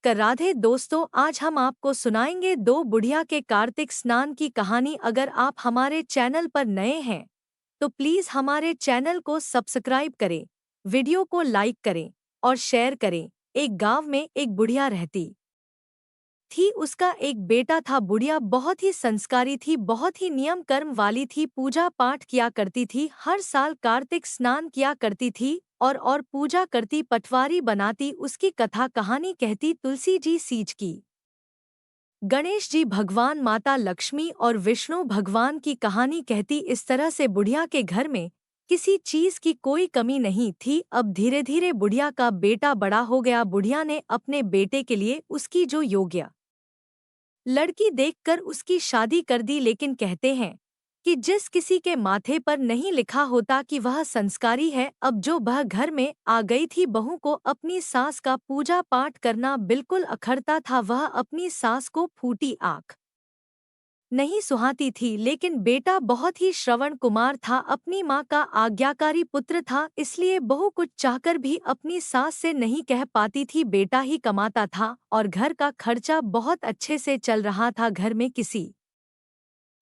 राधे दोस्तों, आज हम आपको सुनाएंगे दो बुढ़िया के कार्तिक स्नान की कहानी। अगर आप हमारे चैनल पर नए हैं तो प्लीज हमारे चैनल को सब्सक्राइब करें, वीडियो को लाइक करें और शेयर करें। एक गांव में एक बुढ़िया रहती थी। उसका एक बेटा था। बुढ़िया बहुत ही संस्कारी थी, बहुत ही नियम कर्म वाली थी, पूजा पाठ किया करती थी, हर साल कार्तिक स्नान किया करती थी और पूजा करती, पटवारी बनाती, उसकी कथा कहानी कहती, तुलसी जी सींच की, गणेश जी भगवान, माता लक्ष्मी और विष्णु भगवान की कहानी कहती। इस तरह से बुढ़िया के घर में किसी चीज की कोई कमी नहीं थी। अब धीरे धीरे बुढ़िया का बेटा बड़ा हो गया। बुढ़िया ने अपने बेटे के लिए उसकी जो योग्य लड़की देखकर उसकी शादी कर दी। लेकिन कहते हैं कि जिस किसी के माथे पर नहीं लिखा होता कि वह संस्कारी है, अब जो वह घर में आ गई थी, बहू को अपनी सास का पूजा पाठ करना बिल्कुल अखरता था। वह अपनी सास को फूटी आंख नहीं सुहाती थी। लेकिन बेटा बहुत ही श्रवण कुमार था, अपनी माँ का आज्ञाकारी पुत्र था, इसलिए बहू कुछ चाहकर भी अपनी सास से नहीं कह पाती थी। बेटा ही कमाता था और घर का खर्चा बहुत अच्छे से चल रहा था। घर में किसी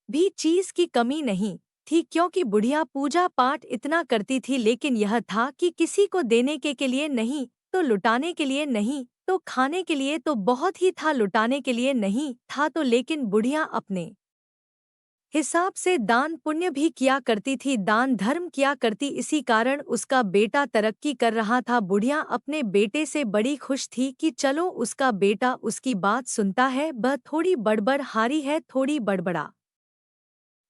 भी चीज की कमी नहीं थी, क्योंकि बुढ़िया पूजा पाठ इतना करती थी। लेकिन यह था कि किसी को देने के लिए नहीं, तो लुटाने के लिए नहीं, तो खाने के लिए तो बहुत ही था, लुटाने के लिए नहीं था तो। लेकिन बुढ़िया अपने हिसाब से दान पुण्य भी किया करती थी, दान धर्म किया करती, इसी कारण उसका बेटा तरक्की कर रहा था। बुढ़िया अपने बेटे से बड़ी खुश थी कि चलो उसका बेटा उसकी बात सुनता है। वह थोड़ी बड़बड़ हारी है, थोड़ी बड़बड़ा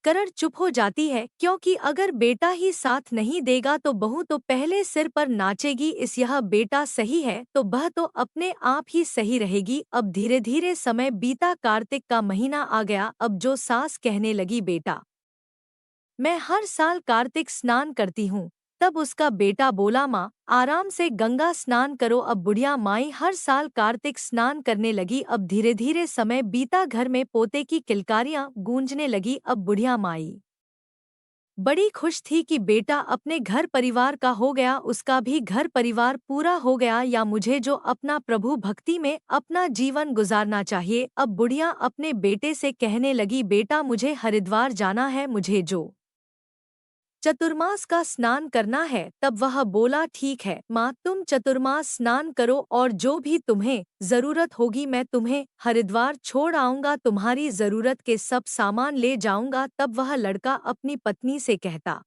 कर चुप हो जाती है, क्योंकि अगर बेटा ही साथ नहीं देगा तो बहू तो पहले सिर पर नाचेगी। इस यह बेटा सही है तो वह तो अपने आप ही सही रहेगी। अब धीरे धीरे समय बीता, कार्तिक का महीना आ गया। अब जो सास कहने लगी, बेटा मैं हर साल कार्तिक स्नान करती हूँ, तब उसका बेटा बोला, माँ आराम से गंगा स्नान करो। अब बुढ़िया माई हर साल कार्तिक स्नान करने लगी। अब धीरे धीरे समय बीता, घर में पोते की किलकारियां गूंजने लगी। अब बुढ़िया माई बड़ी खुश थी कि बेटा अपने घर परिवार का हो गया, उसका भी घर परिवार पूरा हो गया, या मुझे जो अपना प्रभु भक्ति में अपना जीवन गुजारना चाहिए। अब बुढ़िया अपने बेटे से कहने लगी, बेटा मुझे हरिद्वार जाना है, मुझे जो चतुर्मास का स्नान करना है। तब वह बोला, ठीक है माँ, तुम चतुर्मास स्नान करो और जो भी तुम्हें जरूरत होगी मैं तुम्हें हरिद्वार छोड़ आऊंगा, तुम्हारी जरूरत के सब सामान ले जाऊंगा। तब वह लड़का अपनी पत्नी से कहता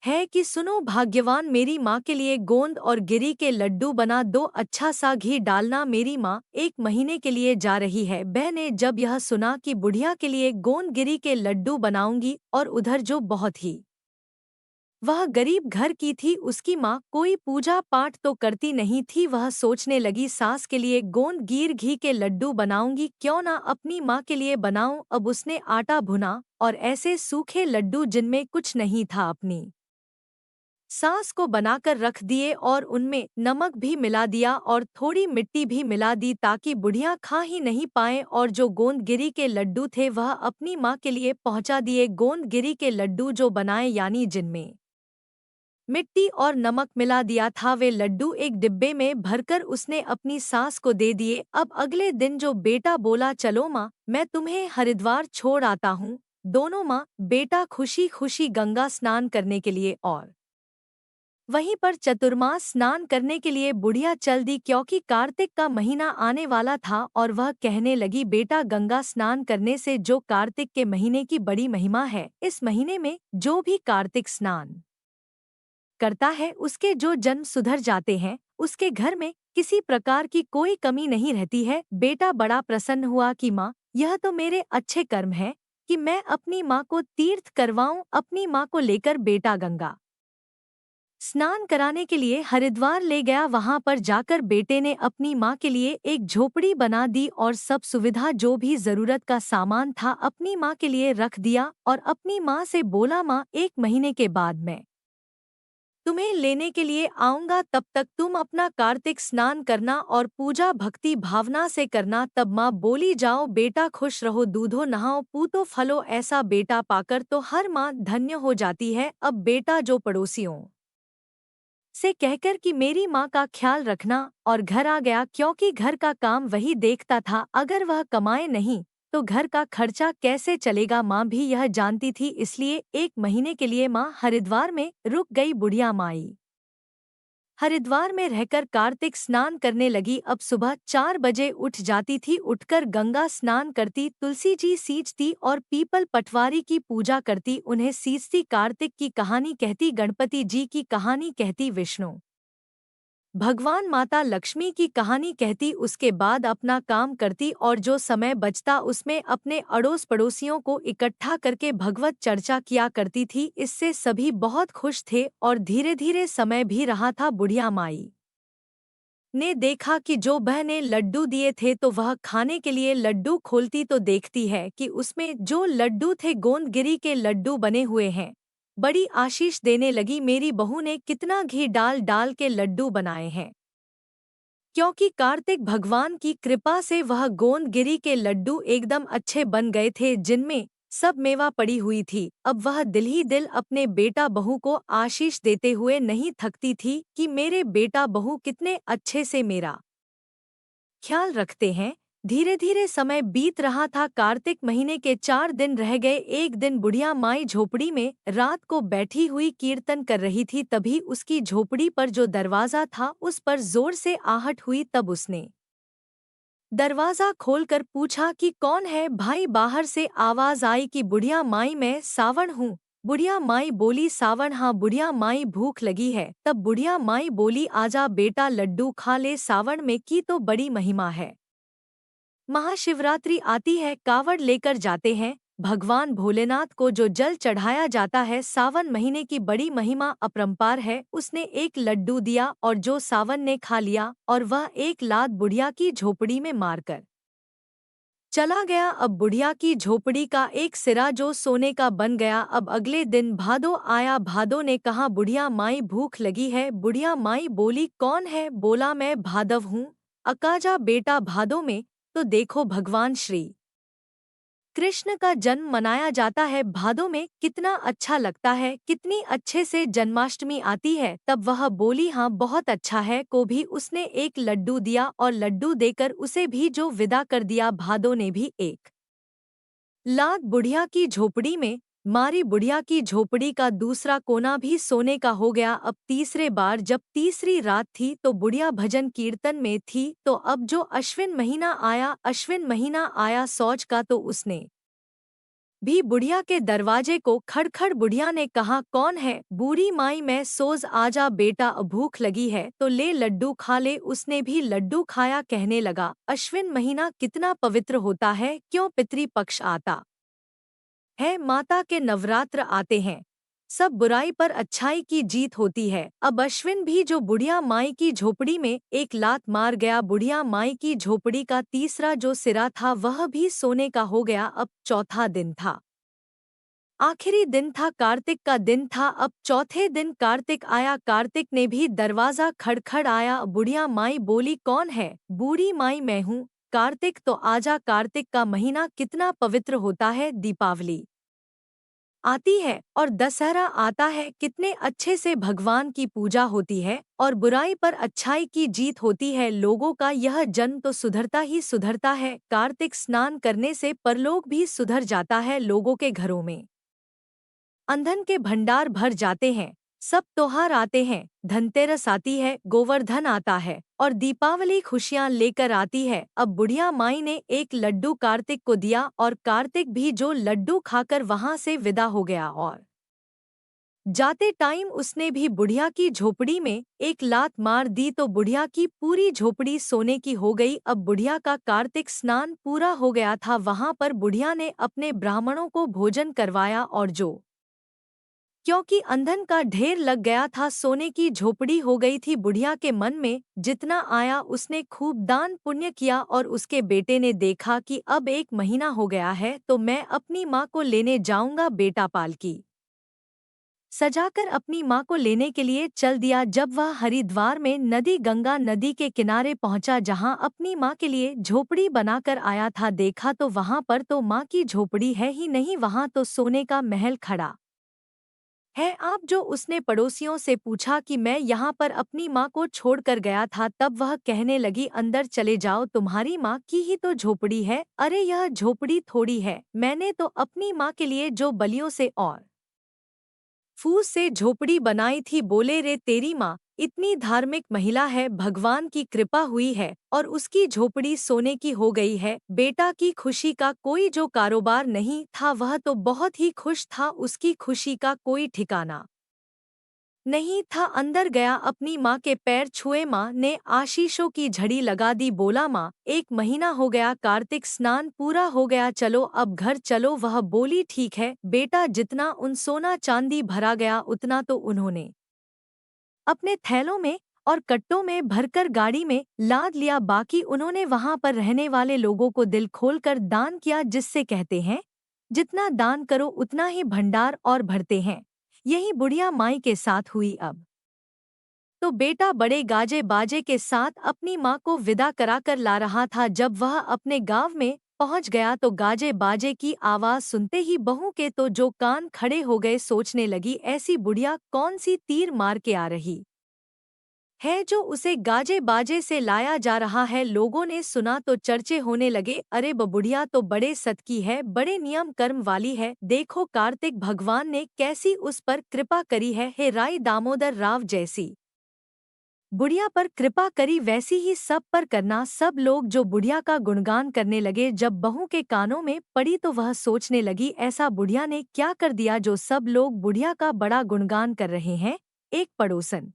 है कि सुनो भाग्यवान, मेरी माँ के लिए गोंद और गिरी के लड्डू बना दो, अच्छा सा घी डालना, मेरी माँ 1 महीने के लिए जा रही है। बहने जब यह सुना कि बुढ़िया के लिए गोंद गिरी के लड्डू बनाऊंगी, और उधर जो बहुत ही वह गरीब घर की थी, उसकी माँ कोई पूजा पाठ तो करती नहीं थी, वह सोचने लगी सास के लिए गोंद गिर घी के लड्डू बनाऊंगी, क्यों ना अपनी माँ के लिए बनाऊं। अब उसने आटा भुना और ऐसे सूखे लड्डू जिनमें कुछ नहीं था अपनी सास को बनाकर रख दिए, और उनमें नमक भी मिला दिया और थोड़ी मिट्टी भी मिला दी, ताकि बुढ़िया खा ही नहीं पाए। और जो गोंदगिरी के लड्डू थे वह अपनी माँ के लिए पहुंचा दिए। गोंदगिरी के लड्डू जो बनाए, यानी जिनमें मिट्टी और नमक मिला दिया था, वे लड्डू एक डिब्बे में भरकर उसने अपनी सास को दे दिए। अब अगले दिन जो बेटा बोला, चलो माँ मैं तुम्हें हरिद्वार छोड़ आता हूँ। दोनों माँ बेटा खुशी खुशी गंगा स्नान करने के लिए और वहीं पर चतुर्मास स्नान करने के लिए बुढ़िया चल दी, क्योंकि कार्तिक का महीना आने वाला था। और वह कहने लगी, बेटा गंगा स्नान करने से जो कार्तिक के महीने की बड़ी महिमा है, इस महीने में जो भी कार्तिक स्नान करता है उसके जो जन्म सुधर जाते हैं, उसके घर में किसी प्रकार की कोई कमी नहीं रहती है। बेटा बड़ा प्रसन्न हुआ कि माँ यह तो मेरे अच्छे कर्म है कि मैं अपनी माँ को तीर्थ करवाऊं। अपनी माँ को लेकर बेटा गंगा स्नान कराने के लिए हरिद्वार ले गया। वहां पर जाकर बेटे ने अपनी माँ के लिए एक झोपड़ी बना दी और सब सुविधा जो भी जरूरत का सामान था अपनी माँ के लिए रख दिया, और अपनी माँ से बोला, माँ 1 महीने के बाद मैं तुम्हें लेने के लिए आऊंगा, तब तक तुम अपना कार्तिक स्नान करना और पूजा भक्ति भावना से करना। तब माँ बोली, जाओ बेटा खुश रहो, दूधो नहाओ पूतो फलो। ऐसा बेटा पाकर तो हर माँ धन्य हो जाती है। अब बेटा जो पड़ोसियों से कहकर कि मेरी माँ का ख्याल रखना, और घर आ गया क्योंकि घर का काम वही देखता था। अगर वह कमाए नहीं तो घर का खर्चा कैसे चलेगा, माँ भी यह जानती थी। इसलिए 1 महीने के लिए माँ हरिद्वार में रुक गई। बुढ़िया माई हरिद्वार में रहकर कार्तिक स्नान करने लगी। अब सुबह 4 बजे उठ जाती थी। उठकर गंगा स्नान करती, तुलसी जी सींचती और पीपल पटवारी की पूजा करती, उन्हें सींचती, कार्तिक की कहानी कहती, गणपति जी की कहानी कहती, विष्णु भगवान माता लक्ष्मी की कहानी कहती। उसके बाद अपना काम करती और जो समय बचता उसमें अपने अड़ोस पड़ोसियों को इकट्ठा करके भगवत चर्चा किया करती थी। इससे सभी बहुत खुश थे और धीरे धीरे समय भी रहा था। बुढ़िया माई ने देखा कि जो बहने लड्डू दिए थे तो वह खाने के लिए लड्डू खोलती तो देखती है कि उसमें जो लड्डू थे गोंदगिरी के लड्डू बने हुए हैं। बड़ी आशीष देने लगी, मेरी बहू ने कितना घी डाल डाल के लड्डू बनाए हैं। क्योंकि कार्तिक भगवान की कृपा से वह गोंदगिरी के लड्डू एकदम अच्छे बन गए थे, जिनमें सब मेवा पड़ी हुई थी। अब वह दिल ही दिल अपने बेटा बहू को आशीष देते हुए नहीं थकती थी कि मेरे बेटा बहू कितने अच्छे से मेरा ख्याल रखते हैं। धीरे धीरे समय बीत रहा था। कार्तिक महीने के 4 दिन रह गए। एक दिन बुढ़िया माई झोपड़ी में रात को बैठी हुई कीर्तन कर रही थी। तभी उसकी झोपड़ी पर जो दरवाजा था उस पर जोर से आहट हुई। तब उसने दरवाजा खोलकर पूछा कि कौन है भाई। बाहर से आवाज आई कि बुढ़िया माई, मैं सावण हूँ। बुढ़िया माई बोली, सावण? हाँ। बुढ़िया माई, भूख लगी है? तब बुढ़िया माई बोली, आजा बेटा लड्डू खा ले, सावण में की तो बड़ी महिमा है। महाशिवरात्रि आती है, कावड़ लेकर जाते हैं भगवान भोलेनाथ को जो जल चढ़ाया जाता है। सावन महीने की बड़ी महिमा अपरंपार है। उसने एक लड्डू दिया और जो सावन ने खा लिया और वह एक लात बुढ़िया की झोपड़ी में मारकर चला गया। अब बुढ़िया की झोपड़ी का एक सिरा जो सोने का बन गया। अब अगले दिन भादो आया। भादो ने कहा, बुढ़िया माई भूख लगी है। बुढ़िया माई बोली, कौन है? बोला, मैं भादव हूँ। अकाजा बेटा भादो में तो देखो भगवान श्री कृष्ण का जन्म मनाया जाता है। भादों में कितना अच्छा लगता है, कितनी अच्छे से जन्माष्टमी आती है। तब वह बोली, हाँ बहुत अच्छा है। को भी उसने एक लड्डू दिया और लड्डू देकर उसे भी जो विदा कर दिया। भादों ने भी एक लात बुढ़िया की झोपड़ी में मारी। बुढ़िया की झोपड़ी का दूसरा कोना भी सोने का हो गया। अब तीसरे बार जब तीसरी रात थी तो बुढ़िया भजन कीर्तन में थी। तो अब जो अश्विन महीना आया, अश्विन महीना आया सौज का, तो उसने भी बुढ़िया के दरवाजे को खड़खड़। बुढ़िया ने कहा, कौन है? बूढ़ी माई, मैं सोज, आजा बेटा, भूख लगी है तो ले लड्डू खा ले। उसने भी लड्डू खाया। कहने लगा, अश्विन महीना कितना पवित्र होता है, क्यों पितृ पक्ष आता है, माता के नवरात्र आते हैं, सब बुराई पर अच्छाई की जीत होती है। अब अश्विन भी जो बुढ़िया माई की झोपड़ी में एक लात मार गया। बुढ़िया माई की झोपड़ी का तीसरा जो सिरा था वह भी सोने का हो गया। अब चौथा दिन था, आखिरी दिन था, कार्तिक का दिन था। अब चौथे दिन कार्तिक आया। कार्तिक ने भी दरवाजा खड़खड़ आया। बुढ़िया माई बोली, कौन है? बूढ़ी माई, मैं हूँ कार्तिक, तो आजा। कार्तिक का महीना कितना पवित्र होता है, दीपावली आती है और दशहरा आता है, कितने अच्छे से भगवान की पूजा होती है और बुराई पर अच्छाई की जीत होती है। लोगों का यह जन्म तो सुधरता ही सुधरता है। कार्तिक स्नान करने से परलोक भी सुधर जाता है। लोगों के घरों में ईंधन के भंडार भर जाते हैं। सब त्योहार आते हैं, धनतेरस आती है, गोवर्धन आता है और दीपावली खुशियां लेकर आती है। अब बुढ़िया माई ने एक लड्डू कार्तिक को दिया और कार्तिक भी जो लड्डू खाकर वहां से विदा हो गया। और जाते टाइम उसने भी बुढ़िया की झोपड़ी में एक लात मार दी तो बुढ़िया की पूरी झोपड़ी सोने की हो गई। अब बुढ़िया का कार्तिक स्नान पूरा हो गया था। वहां पर बुढ़िया ने अपने ब्राह्मणों को भोजन करवाया और जो क्योंकि ईंधन का ढेर लग गया था, सोने की झोपड़ी हो गई थी। बुढ़िया के मन में जितना आया उसने खूब दान पुण्य किया और उसके बेटे ने देखा कि अब 1 महीना हो गया है तो मैं अपनी माँ को लेने जाऊंगा। बेटा पालकी सजाकर अपनी माँ को लेने के लिए चल दिया। जब वह हरिद्वार में नदी गंगा नदी के किनारे पहुंचा, जहां अपनी माँ के लिए झोपड़ी बनाकर आया था, देखा तो वहां पर तो माँ की झोपड़ी है ही नहीं, वहां तो सोने का महल खड़ा है आप जो उसने पड़ोसियों से पूछा कि मैं यहाँ पर अपनी माँ को छोड़कर गया था, तब वह कहने लगी अंदर चले जाओ, तुम्हारी माँ की ही तो झोपड़ी है। अरे यह झोपड़ी थोड़ी है, मैंने तो अपनी माँ के लिए जो बलियों से और फूस से झोपड़ी बनाई थी। बोले रे तेरी माँ इतनी धार्मिक महिला है, भगवान की कृपा हुई है और उसकी झोपड़ी सोने की हो गई है। बेटा की खुशी का कोई जो कारोबार नहीं था, वह तो बहुत ही खुश था, उसकी खुशी का कोई ठिकाना नहीं था। अंदर गया, अपनी माँ के पैर छुए, माँ ने आशीषों की झड़ी लगा दी। बोला माँ 1 महीना हो गया, कार्तिक स्नान पूरा हो गया, चलो अब घर चलो। वह बोली ठीक है बेटा। जितना उन सोना चांदी भरा गया उतना तो उन्होंने अपने थैलों में और कट्टों में भरकर गाड़ी में लाद लिया, बाकी उन्होंने वहां पर रहने वाले लोगों को दिल खोलकर दान किया, जिससे कहते हैं जितना दान करो उतना ही भंडार और भरते हैं। यही बुढ़िया माई के साथ हुई। अब तो बेटा बड़े गाजे बाजे के साथ अपनी माँ को विदा कराकर ला रहा था। जब वह अपने गांव में पहुंच गया तो गाजे बाजे की आवाज सुनते ही बहू के तो जो कान खड़े हो गए। सोचने लगी ऐसी बुढ़िया कौन सी तीर मार के आ रही है जो उसे गाजे बाजे से लाया जा रहा है। लोगों ने सुना तो चर्चे होने लगे, अरे बुढ़िया तो बड़े सत की है, बड़े नियम कर्म वाली है, देखो कार्तिक भगवान ने कैसी उस पर कृपा करी है। हे राई दामोदर राव जैसी बुढ़िया पर कृपा करी वैसी ही सब पर करना। सब लोग जो बुढ़िया का गुणगान करने लगे। जब बहू के कानों में पड़ी तो वह सोचने लगी ऐसा बुढ़िया ने क्या कर दिया जो सब लोग बुढ़िया का बड़ा गुणगान कर रहे हैं। एक पड़ोसन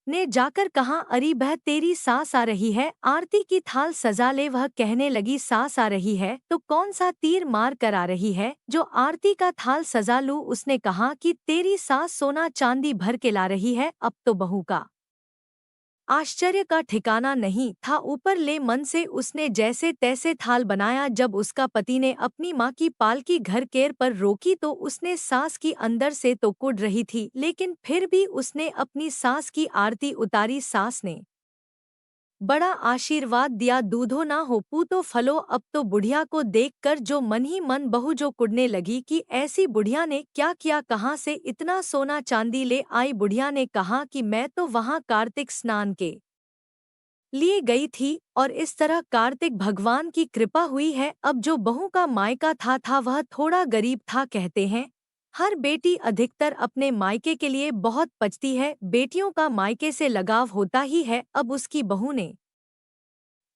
ने जाकर कहा, अरी बह तेरी सास आ रही है, आरती की थाल सजा ले। वह कहने लगी सास आ रही है तो कौन सा तीर मार कर आ रही है जो आरती का थाल सजा लूं। उसने कहा कि तेरी सास सोना चांदी भर के ला रही है। अब तो बहू का आश्चर्य का ठिकाना नहीं था। ऊपर ले मन से उसने जैसे तैसे थाल बनाया। जब उसका पति ने अपनी माँ की पालकी घर केर पर रोकी तो उसने सास की अंदर से तो कुढ़ रही थी, लेकिन फिर भी उसने अपनी सास की आरती उतारी। सास ने बड़ा आशीर्वाद दिया, दूधो ना हो पूतो फलो। अब तो बुढ़िया को देखकर जो मन ही मन बहू जो कुढ़ने लगी कि ऐसी बुढ़िया ने क्या किया, कहाँ से इतना सोना चांदी ले आई। बुढ़िया ने कहा कि मैं तो वहाँ कार्तिक स्नान के लिए गई थी और इस तरह कार्तिक भगवान की कृपा हुई है। अब जो बहू का मायका था वह थोड़ा गरीब था। कहते हैं हर बेटी अधिकतर अपने मायके के लिए बहुत पचती है, बेटियों का मायके से लगाव होता ही है। अब उसकी बहू ने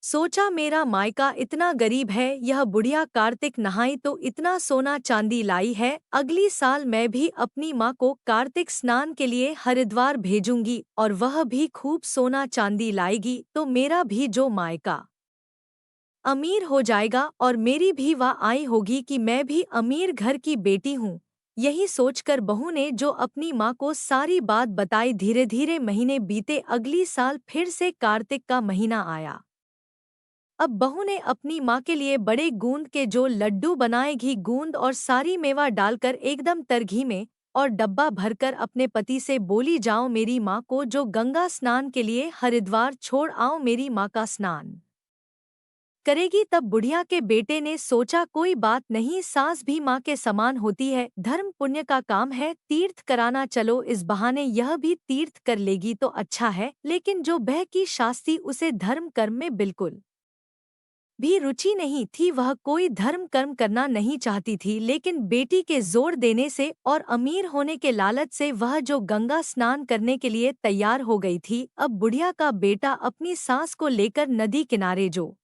सोचा मेरा मायका इतना गरीब है, यह बुढ़िया कार्तिक नहाई तो इतना सोना चांदी लाई है, अगली साल मैं भी अपनी माँ को कार्तिक स्नान के लिए हरिद्वार भेजूंगी और वह भी खूब सोना चांदी लाएगी, तो मेरा भी जो मायका अमीर हो जाएगा और मेरी भी वाह आई होगी कि मैं भी अमीर घर की बेटी हूँ। यही सोचकर बहू ने जो अपनी माँ को सारी बात बताई। धीरे धीरे महीने बीते, अगली साल फिर से कार्तिक का महीना आया। अब बहू ने अपनी माँ के लिए बड़े गूंद के जो लड्डू बनाए, घी गूंद और सारी मेवा डालकर एकदम तरघी में और डब्बा भरकर अपने पति से बोली, जाओ मेरी माँ को जो गंगा स्नान के लिए हरिद्वार छोड़ आओ, मेरी माँ का स्नान करेगी। तब बुढ़िया के बेटे ने सोचा कोई बात नहीं, सास भी माँ के समान होती है, धर्म पुण्य का काम है, तीर्थ कराना, चलो इस बहाने यह भी तीर्थ कर लेगी तो अच्छा है। लेकिन जो बह की शास्ती उसे धर्म कर्म में बिल्कुल भी रुचि नहीं थी, वह कोई धर्म कर्म करना नहीं चाहती थी, लेकिन बेटी के जोर देने से और अमीर होने के लालच से वह जो गंगा स्नान करने के लिए तैयार हो गई थी। अब बुढ़िया का बेटा अपनी सास को लेकर नदी किनारे जो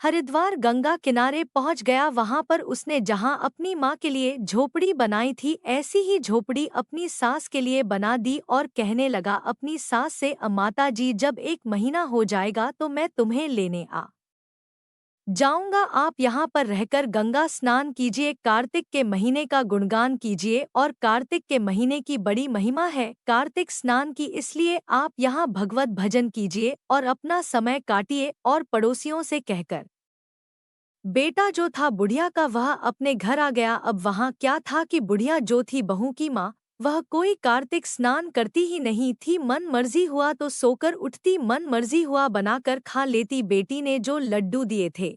हरिद्वार गंगा किनारे पहुंच गया। वहां पर उसने जहां अपनी माँ के लिए झोपड़ी बनाई थी, ऐसी ही झोपड़ी अपनी सास के लिए बना दी और कहने लगा अपनी सास से, माता जी जब 1 महीना हो जाएगा तो मैं तुम्हें लेने आ जाऊंगा, आप यहाँ पर रहकर गंगा स्नान कीजिए, कार्तिक के महीने का गुणगान कीजिए और कार्तिक के महीने की बड़ी महिमा है कार्तिक स्नान की, इसलिए आप यहाँ भगवत भजन कीजिए और अपना समय काटिए। और पड़ोसियों से कहकर बेटा जो था बुढ़िया का वह अपने घर आ गया। अब वहाँ क्या था कि बुढ़िया जो थी बहू की माँ, वह कोई कार्तिक स्नान करती ही नहीं थी, मन मर्जी हुआ तो सोकर उठती, मन मर्जी हुआ बनाकर खा लेती। बेटी ने जो लड्डू दिए थे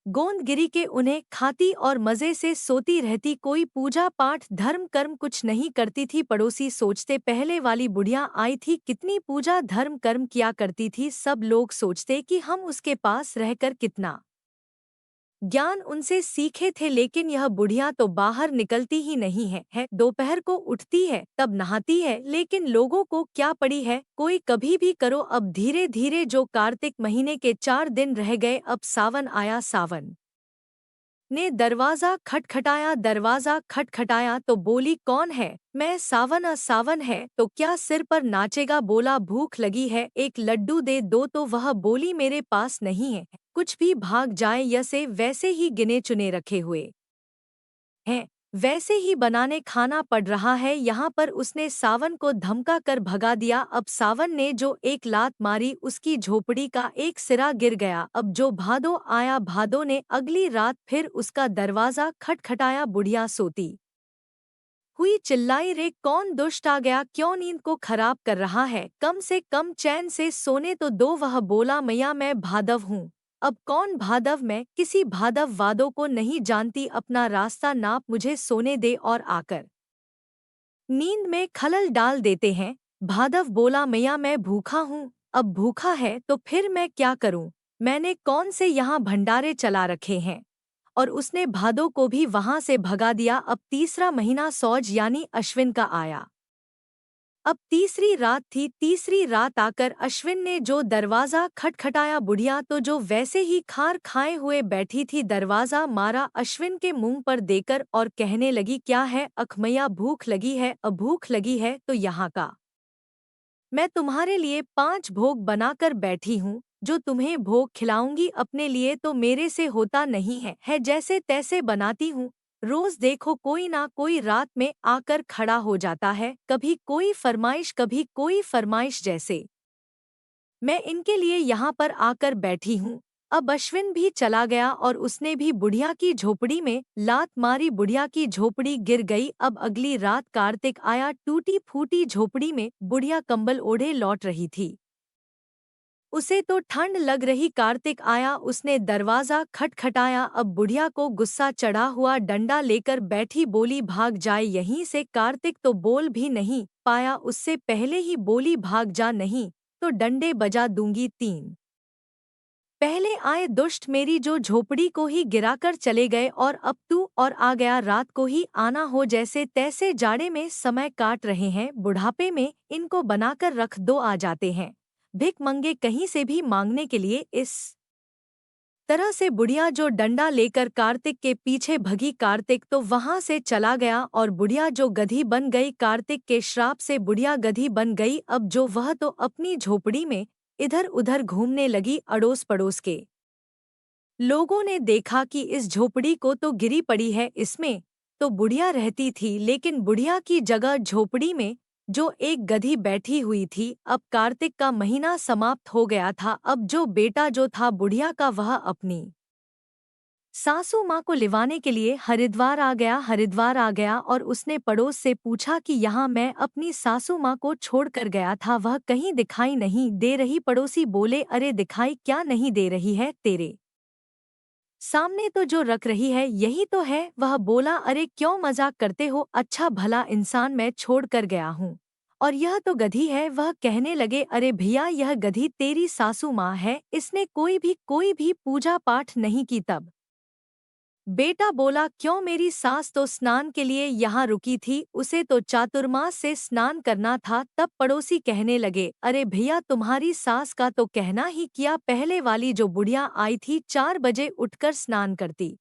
गोंदगिरी के उन्हें खाती और मजे से सोती रहती, कोई पूजा पाठ धर्म कर्म कुछ नहीं करती थी। पड़ोसी सोचते पहले वाली बुढ़िया आई थी कितनी पूजा धर्म कर्म किया करती थी। सब लोग सोचते कि हम उसके पास रहकर कितना ज्ञान उनसे सीखे थे, लेकिन यह बुढ़िया तो बाहर निकलती ही नहीं है। दोपहर को उठती है तब नहाती है, लेकिन लोगों को क्या पड़ी है, कोई कभी भी करो। अब धीरे धीरे जो कार्तिक महीने के 4 दिन रह गए, अब सावन आया। सावन ने दरवाजा खटखटाया, दरवाजा खटखटाया तो बोली कौन है। मैं सावन। सावन है तो क्या सिर पर नाचेगा। बोला भूख लगी है, एक लड्डू दे दो। तो वह बोली मेरे पास नहीं है, कुछ भी भाग जाए यसे वैसे ही गिने चुने रखे हुए हैं, वैसे ही बनाने खाना पड़ रहा है यहाँ पर। उसने सावन को धमका कर भगा दिया। अब सावन ने जो एक लात मारी, उसकी झोपड़ी का एक सिरा गिर गया। अब जो भादो आया, भादो ने अगली रात फिर उसका दरवाजा खटखटाया। बुढ़िया सोती हुई चिल्लाई, रे कौन दुष्ट आ गया, क्यों नींद को खराब कर रहा है, कम से कम चैन से सोने तो दो। वह बोला मैया मैं भादव हूँ। अब कौन भादव, मैं किसी भादव वादों को नहीं जानती, अपना रास्ता नाप मुझे सोने दे और आकर नींद में खलल डाल देते हैं। भादव बोला मैया मैं भूखा हूँ। अब भूखा है तो फिर मैं क्या करूँ, मैंने कौन से यहाँ भंडारे चला रखे हैं। और उसने भादो को भी वहां से भगा दिया। अब तीसरा महीना सौज यानी अश्विन का आया। अब तीसरी रात थी। तीसरी रात आकर अश्विन ने जो दरवाजा खटखटाया, बुढ़िया तो जो वैसे ही खार खाए हुए बैठी थी, दरवाजा मारा अश्विन के मुंह पर देकर और कहने लगी क्या है अखमैया, भूख लगी है। अब भूख लगी है तो यहाँ का मैं तुम्हारे लिए 5 भोग बनाकर बैठी हूँ, जो तुम्हें भोग खिलाऊंगी। अपने लिए तो मेरे से होता नहीं है जैसे तैसे बनाती हूँ। रोज देखो कोई ना कोई रात में आकर खड़ा हो जाता है, कभी कोई फरमाइश कभी कोई फरमाइश, जैसे मैं इनके लिए यहाँ पर आकर बैठी हूँ। अब अश्विन भी चला गया और उसने भी बुढ़िया की झोपड़ी में लात मारी, बुढ़िया की झोपड़ी गिर गई। अब अगली रात कार्तिक आया, टूटी फूटी झोपड़ी में बुढ़िया कंबल ओढ़े लौट रही थी। उसे तो ठंड लग रही। कार्तिक आया, उसने दरवाजा खटखटाया। अब बुढ़िया को गुस्सा चढ़ा हुआ, डंडा लेकर बैठी, बोली भाग जाए यहीं से। कार्तिक तो बोल भी नहीं पाया, उससे पहले ही बोली भाग जा, नहीं तो डंडे बजा दूंगी। 3 पहले आए दुष्ट मेरी जो झोपड़ी को ही गिराकर चले गए, और अब तू और आ गया रात को ही आना हो। जैसे तैसे जाड़े में समय काट रहे हैं, बुढ़ापे में इनको बनाकर रख दो, आ जाते हैं भिख मंगे कहीं से भी मांगने के लिए। इस तरह से बुढ़िया जो डंडा लेकर कार्तिक के पीछे भगी, कार्तिक तो वहां से चला गया और बुढ़िया जो गधी बन गई। कार्तिक के श्राप से बुढ़िया गधी बन गई। अब जो वह तो अपनी झोपड़ी में इधर उधर घूमने लगी। अड़ोस पड़ोस के लोगों ने देखा कि इस झोपड़ी को तो गिरी पड़ी है, इसमें तो बुढ़िया रहती थी, लेकिन बुढ़िया की जगह झोपड़ी में जो एक गधी बैठी हुई थी। अब कार्तिक का महीना समाप्त हो गया था। अब जो बेटा जो था बुढ़िया का, वह अपनी सासू माँ को लिवाने के लिए हरिद्वार आ गया। हरिद्वार आ गया और उसने पड़ोस से पूछा कि यहाँ मैं अपनी सासू माँ को छोड़कर गया था, वह कहीं दिखाई नहीं दे रही। पड़ोसी बोले अरे दिखाई क्या नहीं दे रही है, तेरे सामने तो जो रख रही है यही तो है। वह बोला अरे क्यों मजाक करते हो, अच्छा भला इंसान मैं छोड़ कर गया हूँ और यह तो गधी है। वह कहने लगे अरे भैया यह गधी तेरी सासू माँ है, इसने कोई भी पूजा पाठ नहीं की। तब बेटा बोला क्यों, मेरी सास तो स्नान के लिए यहाँ रुकी थी, उसे तो चातुर्मास से स्नान करना था। तब पड़ोसी कहने लगे अरे भैया तुम्हारी सास का तो कहना ही किया, पहले वाली जो बुढ़िया आई थी 4 बजे उठकर स्नान करती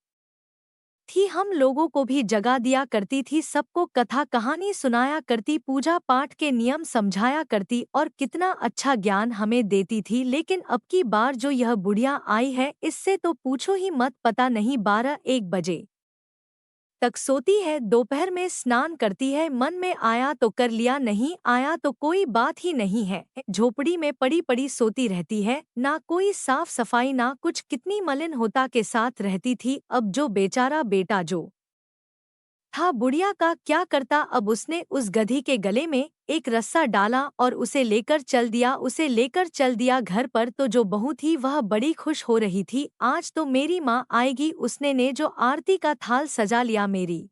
थी, हम लोगों को भी जगा दिया करती थी, सबको कथा कहानी सुनाया करती, पूजा पाठ के नियम समझाया करती और कितना अच्छा ज्ञान हमें देती थी। लेकिन अब की बार जो यह बुढ़िया आई है, इससे तो पूछो ही मत, पता नहीं 12-1 बजे तक सोती है, दोपहर में स्नान करती है, मन में आया तो कर लिया, नहीं आया तो कोई बात ही नहीं है। झोपड़ी में पड़ी पड़ी सोती रहती है, ना कोई साफ सफाई ना कुछ, कितनी मलिन होता के साथ रहती थी। अब जो बेचारा बेटा जो था बुढ़िया का क्या करता। अब उसने उस गधी के गले में एक रस्सा डाला और उसे लेकर चल दिया घर पर। तो जो बहू थी वह बड़ी खुश हो रही थी, आज तो मेरी माँ आएगी। उसने ने जो आरती का थाल सजा लिया, मेरी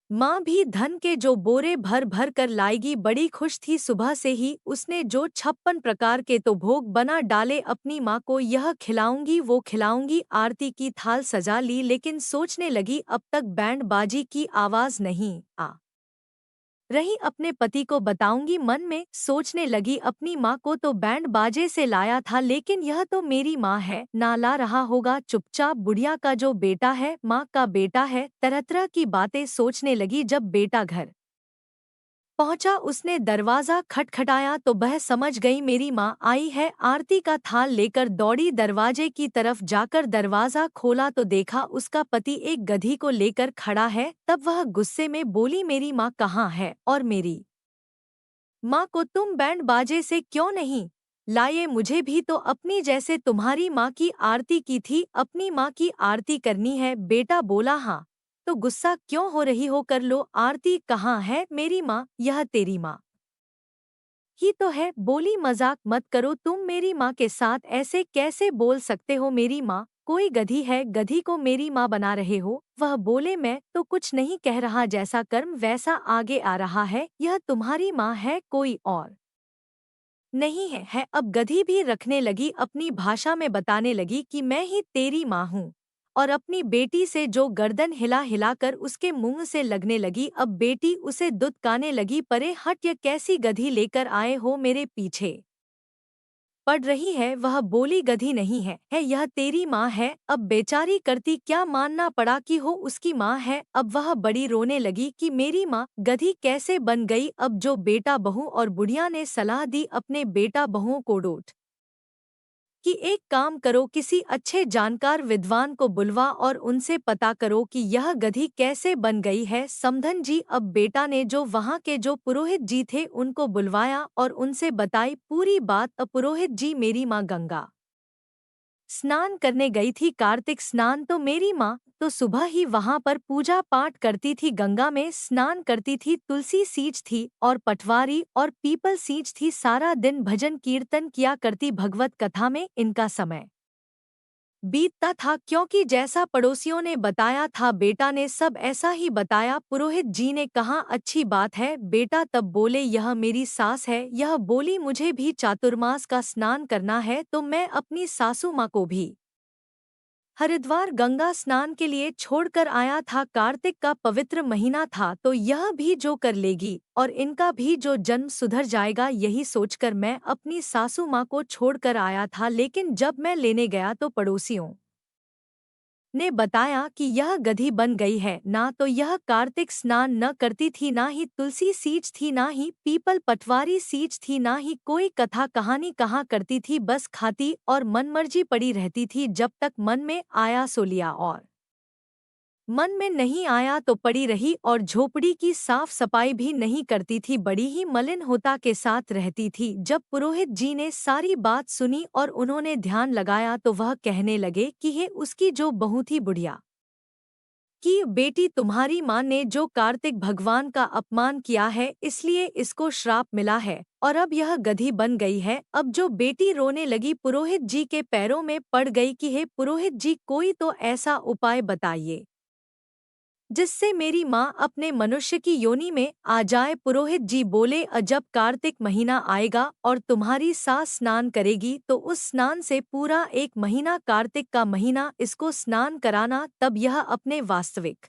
माँ भी धन के जो बोरे भर भर कर लाएगी। बड़ी खुश थी, सुबह से ही उसने जो 56 प्रकार के तो भोग बना डाले। अपनी माँ को यह खिलाऊंगी वो खिलाऊंगी, आरती की थाल सजा ली। लेकिन सोचने लगी अब तक बैंड बाजी की आवाज नहीं आ रही, अपने पति को बताऊंगी। मन में सोचने लगी अपनी माँ को तो बैंड बाजे से लाया था, लेकिन यह तो मेरी माँ है, ना ला रहा होगा। चुपचाप बुढ़िया का जो बेटा है माँ का बेटा है, तरह तरह की बातें सोचने लगी। जब बेटा घर पहुंचा उसने दरवाजा खटखटाया तो वह समझ गई मेरी माँ आई है। आरती का थाल लेकर दौड़ी दरवाजे की तरफ, जाकर दरवाजा खोला तो देखा उसका पति एक गधी को लेकर खड़ा है। तब वह गुस्से में बोली मेरी माँ कहाँ है और मेरी माँ को तुम बैंड बाजे से क्यों नहीं लाए? मुझे भी तो अपनी जैसे तुम्हारी माँ की आरती की थी, अपनी माँ की आरती करनी है। बेटा बोला हाँ तो गुस्सा क्यों हो रही हो, कर लो आरती। कहाँ है मेरी माँ? यह तेरी माँ ही तो है। बोली मजाक मत करो, तुम मेरी माँ के साथ ऐसे कैसे बोल सकते हो? मेरी माँ कोई गधी है, गधी को मेरी माँ बना रहे हो? वह बोले मैं तो कुछ नहीं कह रहा, जैसा कर्म वैसा आगे आ रहा है। यह तुम्हारी माँ है, कोई और नहीं है। अब गधी भी रखने लगी, अपनी भाषा में बताने लगी कि मैं ही तेरी माँ हूँ। और अपनी बेटी से जो गर्दन हिला हिलाकर उसके मुंह से लगने लगी। अब बेटी उसे दुत्कारने लगी, परे हट, ये कैसी गधी लेकर आए हो, मेरे पीछे पड़ रही है। वह बोली गधी नहीं है यह तेरी माँ है। अब बेचारी करती क्या, मानना पड़ा कि हो उसकी माँ है। अब वह बड़ी रोने लगी कि मेरी माँ गधी कैसे बन गई। अब जो बेटा बहू और बुढ़िया ने सलाह दी अपने बेटा बहुओं को डोट कि एक काम करो, किसी अच्छे जानकार विद्वान को बुलवा और उनसे पता करो कि यह गधी कैसे बन गई है। समधन जी, अब बेटा ने जो वहाँ के जो पुरोहित जी थे उनको बुलवाया और उनसे बताई पूरी बात। अब पुरोहित जी मेरी माँ गंगा स्नान करने गई थी, कार्तिक स्नान, तो मेरी माँ तो सुबह ही वहां पर पूजा पाठ करती थी, गंगा में स्नान करती थी। तुलसी सींच थी और पटवारी और पीपल सींच थी, सारा दिन भजन कीर्तन किया करती। भगवत कथा में इनका समय बीतता था, क्योंकि जैसा पड़ोसियों ने बताया था बेटा ने सब ऐसा ही बताया। पुरोहित जी ने कहा अच्छी बात है बेटा। तब बोले यह मेरी सास है। यह बोली मुझे भी चातुर्मास का स्नान करना है, तो मैं अपनी सासू माँ को भी हरिद्वार गंगा स्नान के लिए छोड़कर आया था। कार्तिक का पवित्र महीना था, तो यह भी जो कर लेगी और इनका भी जो जन्म सुधर जाएगा, यही सोचकर मैं अपनी सासू माँ को छोड़कर आया था। लेकिन जब मैं लेने गया तो पड़ोसियों ने बताया कि यह गधी बन गई है। ना तो यह कार्तिक स्नान न करती थी, ना ही तुलसी सींच थी, ना ही पीपल पटवारी सींच थी, ना ही कोई कथा कहानी कहा करती थी। बस खाती और मनमर्जी पड़ी रहती थी। जब तक मन में आया सो लिया और मन में नहीं आया तो पड़ी रही। और झोपड़ी की साफ सफाई भी नहीं करती थी, बड़ी ही मलिन होता के साथ रहती थी। जब पुरोहित जी ने सारी बात सुनी और उन्होंने ध्यान लगाया तो वह कहने लगे कि हे उसकी जो बहू थी बुढ़िया कि बेटी, तुम्हारी माँ ने जो कार्तिक भगवान का अपमान किया है इसलिए इसको श्राप मिला है और अब यह गधी बन गई है। अब जो बेटी रोने लगी पुरोहित जी के पैरों में पड़ गई कि हे पुरोहित जी, कोई तो ऐसा उपाय बताइए जिससे मेरी माँ अपने मनुष्य की योनि में आ जाए। पुरोहित जी बोले जब कार्तिक महीना आएगा और तुम्हारी सास स्नान करेगी तो उस स्नान से पूरा एक महीना, कार्तिक का महीना, इसको स्नान कराना, तब यह अपने वास्तविक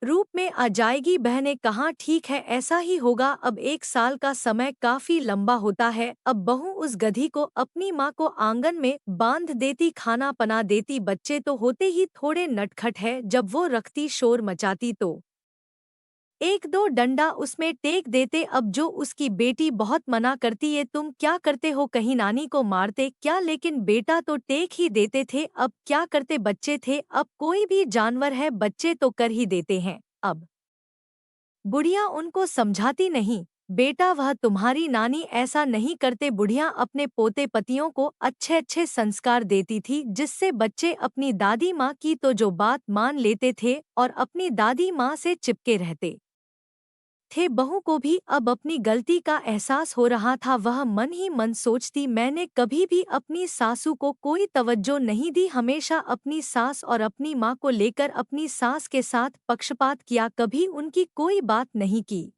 रूप में आ जाएगी। बहने कहा ठीक है ऐसा ही होगा। अब 1 साल का समय काफी लंबा होता है। अब बहू उस गधी को अपनी माँ को आंगन में बांध देती, खाना पना देती। बच्चे तो होते ही थोड़े नटखट है, जब वो रखती शोर मचाती तो एक दो डंडा उसमें टेक देते। अब जो उसकी बेटी बहुत मना करती, ये तुम क्या करते हो, कहीं नानी को मारते क्या? लेकिन बेटा तो टेक ही देते थे। अब क्या करते, बच्चे थे, अब कोई भी जानवर है बच्चे तो कर ही देते हैं। अब बुढ़िया उनको समझाती नहीं, बेटा वह तुम्हारी नानी ऐसा नहीं करते। बुढ़िया अपने पोते पतियों को अच्छे अच्छे संस्कार देती थी, जिससे बच्चे अपनी दादी माँ की तो जो बात मान लेते थे और अपनी दादी माँ से चिपके रहते थे। बहू को भी अब अपनी गलती का एहसास हो रहा था। वह मन ही मन सोचती, मैंने कभी भी अपनी सासू को कोई तवज्जो नहीं दी, हमेशा अपनी सास और अपनी माँ को लेकर अपनी सास के साथ पक्षपात किया, कभी उनकी कोई बात नहीं की,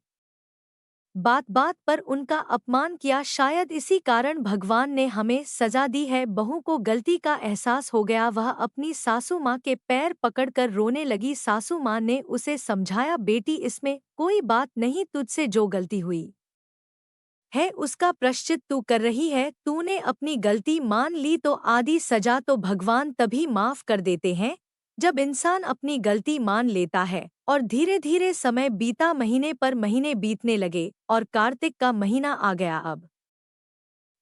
बात बात पर उनका अपमान किया। शायद इसी कारण भगवान ने हमें सजा दी है। बहू को गलती का एहसास हो गया, वह अपनी सासू माँ के पैर पकड़कर रोने लगी। सासू माँ ने उसे समझाया, बेटी इसमें कोई बात नहीं, तुझसे जो गलती हुई है उसका प्रायश्चित तू कर रही है। तूने अपनी गलती मान ली तो आधी सजा तो भगवान तभी माफ कर देते हैं जब इंसान अपनी गलती मान लेता है। और धीरे धीरे समय बीता, महीने पर महीने बीतने लगे और कार्तिक का महीना आ गया। अब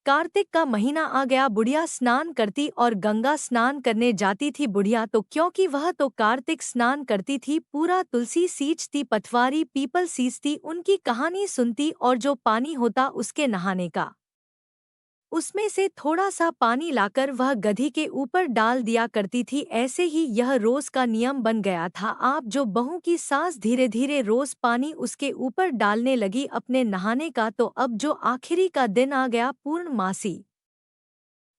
कार्तिक का महीना आ गया। बुढ़िया स्नान करती और गंगा स्नान करने जाती थी। बुढ़िया तो क्योंकि वह तो कार्तिक स्नान करती थी, पूरा तुलसी सींचती, पथवारी पीपल सींचती, उनकी कहानी सुनती और जो पानी होता उसके नहाने का, उसमें से थोड़ा सा पानी लाकर वह गधी के ऊपर डाल दिया करती थी। ऐसे ही यह रोज का नियम बन गया था। आप जो बहू की सास धीरे धीरे रोज पानी उसके ऊपर डालने लगी अपने नहाने का, तो अब जो आखिरी का दिन आ गया, पूर्णमासी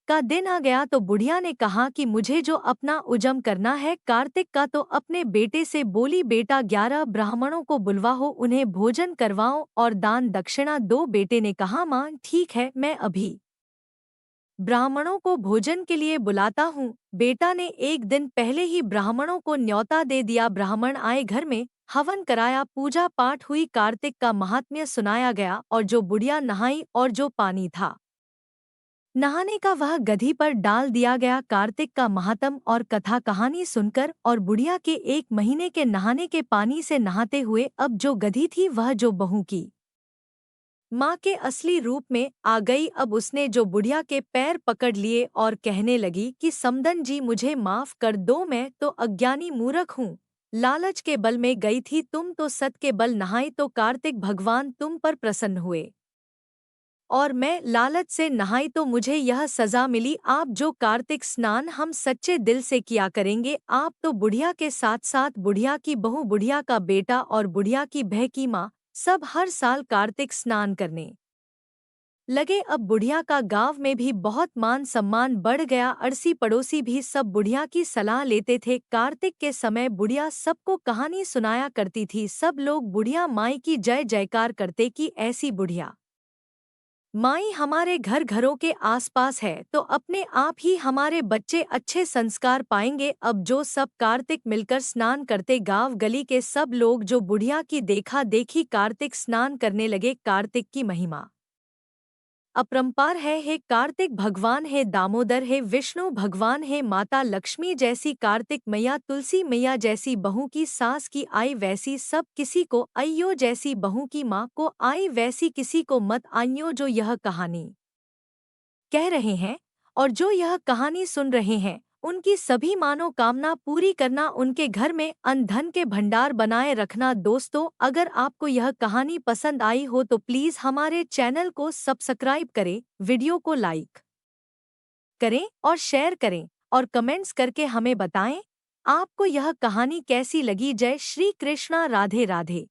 का दिन आ गया, तो बुढ़िया ने कहा कि मुझे जो अपना उजम करना है कार्तिक का, तो अपने बेटे से बोली, बेटा 11 ब्राह्मणों को बुलवाओ, उन्हें भोजन करवाओ और दान दक्षिणा दो। बेटे ने कहा, मां ठीक है, मैं अभी ब्राह्मणों को भोजन के लिए बुलाता हूँ। बेटा ने एक दिन पहले ही ब्राह्मणों को न्योता दे दिया। ब्राह्मण आए, घर में हवन कराया, पूजा पाठ हुई, कार्तिक का महात्म्य सुनाया गया और जो बुढ़िया नहाई और जो पानी था नहाने का वह गधी पर डाल दिया गया। कार्तिक का महात्म और कथा कहानी सुनकर और बुढ़िया के 1 महीने के नहाने के पानी से नहाते हुए अब जो गधी थी वह जो बहू की माँ के असली रूप में आ गई। अब उसने जो बुढ़िया के पैर पकड़ लिए और कहने लगी कि समदन जी मुझे माफ कर दो, मैं तो अज्ञानी मूर्ख हूँ, लालच के बल में गई थी, तुम तो सत के बल नहाई, तो कार्तिक भगवान तुम पर प्रसन्न हुए और मैं लालच से नहाई तो मुझे यह सजा मिली। आप जो कार्तिक स्नान हम सच्चे दिल से किया करेंगे, आप तो बुढ़िया के साथ साथ बुढ़िया की बहू, बुढ़िया का बेटा और बुढ़िया की बह की माँ सब हर साल कार्तिक स्नान करने लगे। अब बुढ़िया का गांव में भी बहुत मान सम्मान बढ़ गया। अड़सी पड़ोसी भी सब बुढ़िया की सलाह लेते थे। कार्तिक के समय बुढ़िया सबको कहानी सुनाया करती थी। सब लोग बुढ़िया माई की जय जयकार करते कि ऐसी बुढ़िया माई हमारे घर घरों के आसपास है तो अपने आप ही हमारे बच्चे अच्छे संस्कार पाएंगे। अब जो सब कार्तिक मिलकर स्नान करते, गांव गली के सब लोग जो बुढ़िया की देखा देखी कार्तिक स्नान करने लगे। कार्तिक की महिमा अपरंपार है। हे कार्तिक भगवान, हे दामोदर, हे विष्णु भगवान, हे माता लक्ष्मी जैसी कार्तिक मैया, तुलसी मैया जैसी बहू की सास की आई वैसी सब किसी को अइयो, जैसी बहू की माँ को आई वैसी किसी को मत आइयो। जो यह कहानी कह रहे हैं और जो यह कहानी सुन रहे हैं, उनकी सभी मनोकामना पूरी करना, उनके घर में अन्न धन के भंडार बनाए रखना। दोस्तों, अगर आपको यह कहानी पसंद आई हो तो प्लीज़ हमारे चैनल को सब्सक्राइब करें, वीडियो को लाइक करें और शेयर करें और कमेंट्स करके हमें बताएं आपको यह कहानी कैसी लगी। जय श्री कृष्णा, राधे राधे।